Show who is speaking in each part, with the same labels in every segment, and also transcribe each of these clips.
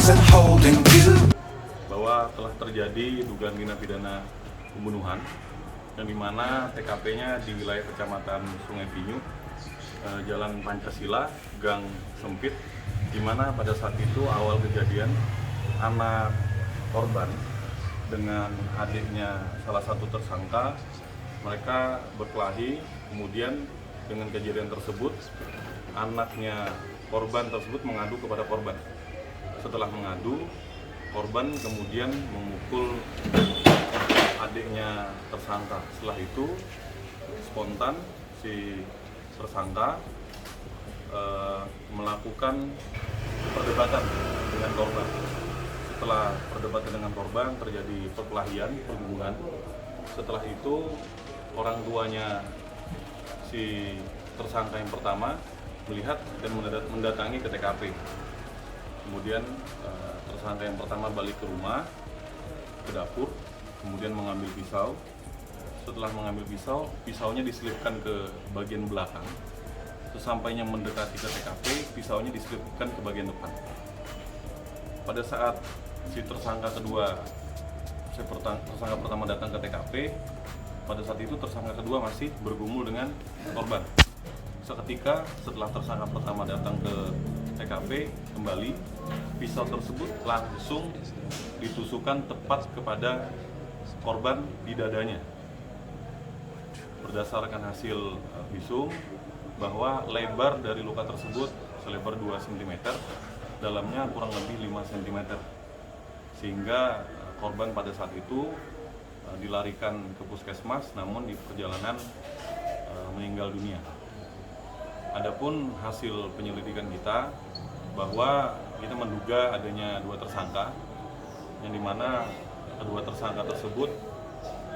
Speaker 1: wasn't holding you.
Speaker 2: Bahwa telah terjadi dugaan tindak pidana pembunuhan yang dimana TKP-nya di wilayah Kecamatan Sungai Pinyu, Jalan Pancasila, Gang Sempit, dimana pada saat itu awal kejadian anak korban dengan adiknya salah satu tersangka mereka berkelahi. Kemudian dengan kejadian tersebut anaknya korban tersebut mengadu kepada korban. Setelah mengadu, korban kemudian memukul adiknya tersangka. Setelah itu spontan si tersangka melakukan perdebatan dengan korban. Setelah perdebatan dengan korban terjadi perkelahian, pergumulan. Setelah itu orang tuanya si tersangka yang pertama melihat dan mendatangi ke TKP. Kemudian tersangka yang pertama balik ke rumah, ke dapur, kemudian mengambil pisau. Setelah mengambil pisau, pisaunya diselipkan ke bagian belakang. Sesampainya mendekati ke TKP, pisaunya diselipkan ke bagian depan. Pada saat si tersangka pertama datang ke TKP, pada saat itu tersangka kedua masih bergumul dengan korban. Seketika setelah tersangka pertama datang ke TKP kembali, pisau tersebut langsung ditusukkan tepat kepada korban di dadanya. Berdasarkan hasil visum bahwa lebar dari luka tersebut selebar 2 cm, dalamnya kurang lebih 5 cm. Sehingga korban pada saat itu dilarikan ke puskesmas, namun di perjalanan meninggal dunia. Adapun hasil penyelidikan kita bahwa kita menduga adanya 2 tersangka, yang dimana kedua tersangka tersebut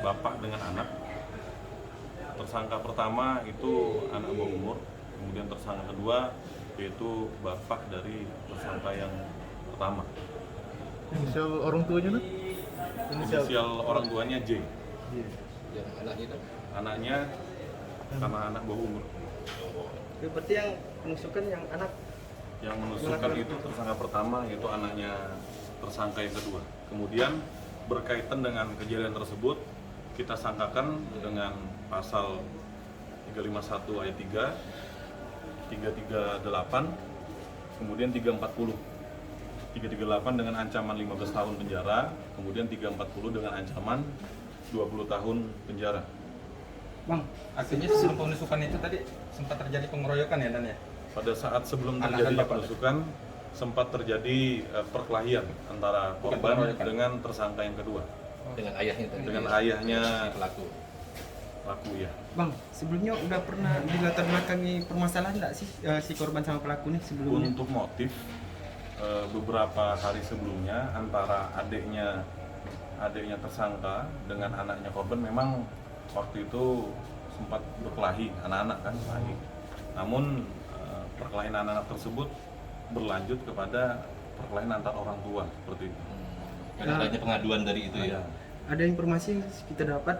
Speaker 2: bapak dengan anak. Tersangka pertama itu anak bawah umur, kemudian tersangka kedua yaitu bapak dari tersangka yang pertama.
Speaker 3: Inisial orang tuanya,
Speaker 2: Inisial orang tuanya J.
Speaker 4: Yang anaknya itu?
Speaker 2: Anaknya sama anak bawah umur.
Speaker 5: Berarti yang menusukan yang anak?
Speaker 2: Yang menusukkan itu tersangka pertama, yaitu anaknya tersangka yang kedua. Kemudian berkaitan dengan kejadian tersebut, kita sangkakan dengan pasal 351 ayat 3, 338, kemudian 340. 338 dengan ancaman 15 tahun penjara, kemudian 340 dengan ancaman 20 tahun penjara.
Speaker 4: Bang, artinya sebelum penusukan itu tadi sempat terjadi pengeroyokan ya, Dan ya?
Speaker 2: Pada saat sebelum
Speaker 4: Anak
Speaker 2: terjadi
Speaker 4: dan bapak.
Speaker 2: penusukan, sempat terjadi perkelahian antara korban
Speaker 4: pengeroyokan.
Speaker 2: dengan tersangka yang kedua.
Speaker 4: Dengan ayahnya tadi.
Speaker 2: Dengan ayahnya
Speaker 4: pelaku.
Speaker 2: pelaku ya.
Speaker 5: Bang, sebelumnya udah pernah dilatar belakangi permasalahan nggak sih si korban sama pelaku nih sebelumnya?
Speaker 2: Untuk motif, beberapa hari sebelumnya antara adiknya tersangka dengan anaknya korban memang waktu itu sempat berkelahi, anak-anak kan berkelahi. Namun perkelahian anak-anak tersebut berlanjut kepada perkelahian antar orang tua seperti itu.
Speaker 4: Karena adanya pengaduan dari itu ya.
Speaker 5: Ada informasi yang kita dapat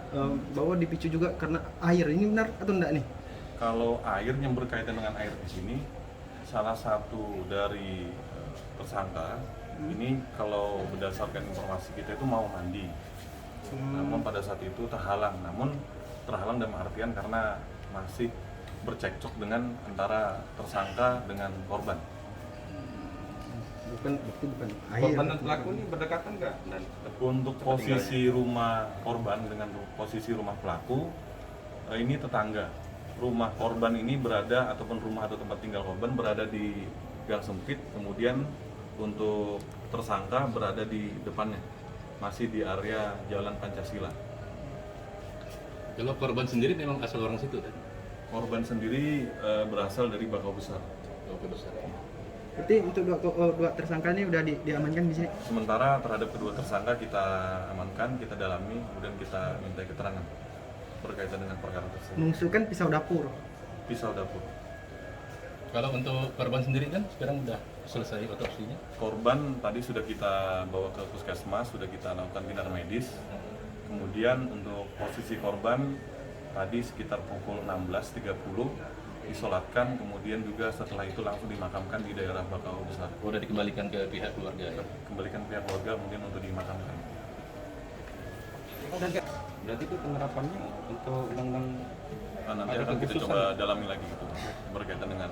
Speaker 5: bahwa dipicu juga karena air. Ini benar atau enggak nih?
Speaker 2: Kalau air yang berkaitan dengan air di sini, salah satu dari tersangka ini kalau berdasarkan informasi kita itu mau mandi, namun pada saat itu terhalang. Namun terhalang dalam artian karena masih bercekcok dengan antara tersangka dengan korban.
Speaker 5: Bukan air.
Speaker 4: Korban dan pelaku ini berdekatan nggak? Dan
Speaker 2: Untuk posisi rumah korban dengan posisi rumah pelaku ini tetangga. Rumah korban ini berada ataupun rumah atau tempat tinggal korban berada di gang sempit, kemudian untuk tersangka berada di depannya, masih di area Jalan Pancasila.
Speaker 6: Kalau korban sendiri memang asal orang situ kan?
Speaker 2: Korban sendiri berasal dari Bakau Besar.
Speaker 6: Oke, besar.
Speaker 5: Berarti untuk dua tersangka ini udah diamankan di sini.
Speaker 2: Sementara terhadap kedua tersangka kita amankan, kita dalami, kemudian kita minta keterangan berkaitan dengan perkara tersebut.
Speaker 5: Mengusulkan pisau dapur.
Speaker 2: Pisau dapur.
Speaker 6: Kalau untuk korban sendiri kan sekarang udah selesai otopsinya.
Speaker 2: Korban tadi sudah kita bawa ke puskesmas, sudah kita lakukan tindakan medis. Kemudian untuk posisi korban tadi sekitar pukul 16.30 disolatkan, kemudian juga setelah itu langsung dimakamkan di daerah Bakau Besar.
Speaker 6: Udah dikembalikan ke pihak keluarga ya.
Speaker 2: Kembalikan pihak keluarga kemudian untuk dimakamkan.
Speaker 4: Berarti itu penerapannya untuk undang-undang
Speaker 2: Nanti
Speaker 4: ada
Speaker 2: akan kita
Speaker 4: kekhususan
Speaker 2: coba
Speaker 4: ya?
Speaker 2: dalami lagi gitu, berkaitan dengan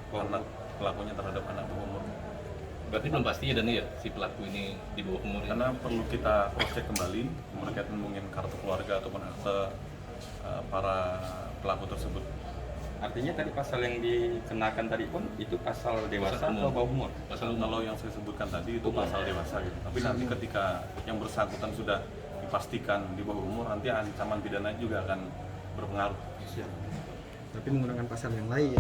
Speaker 2: anak pelakunya terhadap anak bawah umur.
Speaker 6: Berarti belum pasti ya, dan ya si pelaku ini di bawah umur ya?
Speaker 2: Karena perlu kita cross check kembali berkaitan mungkin kartu keluarga ataupun akte para pelaku tersebut.
Speaker 4: Artinya tadi pasal yang dikenakan tadi pun itu pasal dewasa
Speaker 6: Pasal umum.
Speaker 4: atau bawah umur?
Speaker 6: Pasal umum.
Speaker 2: Kalau yang saya sebutkan tadi itu pasal dewasa gitu. Tapi nanti ketika yang bersangkutan sudah dipastikan di bawah umur, nanti ancaman pidana juga akan berpengaruh.
Speaker 5: Tapi menggunakan pasal yang lain.